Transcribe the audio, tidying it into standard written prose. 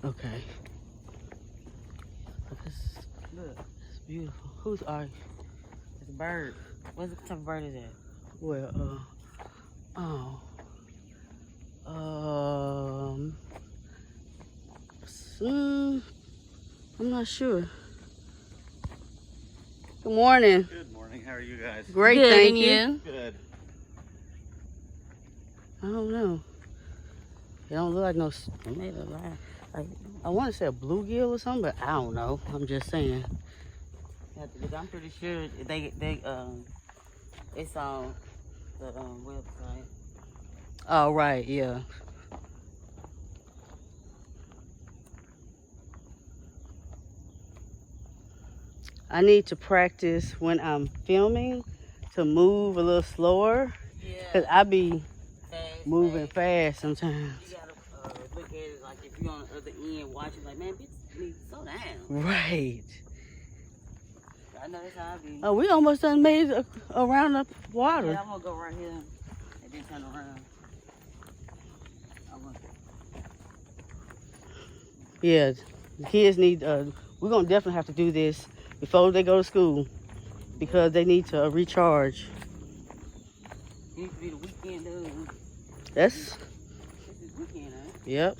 Okay. Look, It's beautiful. Who's are you? it's a bird. What type of bird is that? Well, I'm not sure. Good morning. Good morning. How are you guys? Great, Good, thank and you. you? Good. I don't know. It don't look like no. Maybe a lie. Like, I want to say a bluegill or something, but I don't know. I'm just saying. I'm pretty sure it's on the website. Oh right, yeah. I need to practice when I'm filming to move a little slower, cause I be moving fast sometimes. You gotta look at it like if you're on the other end watching, like, man, bitch, need to slow down. Right. I know that's how I be. Oh, we almost done made it around the water. Yeah, I'm gonna go right here and then turn around. Yeah, the kids need. We're gonna definitely have to do this before they go to school because they need to recharge. It needs to be the weekend, dude. That's. This is weekend, huh? Yep.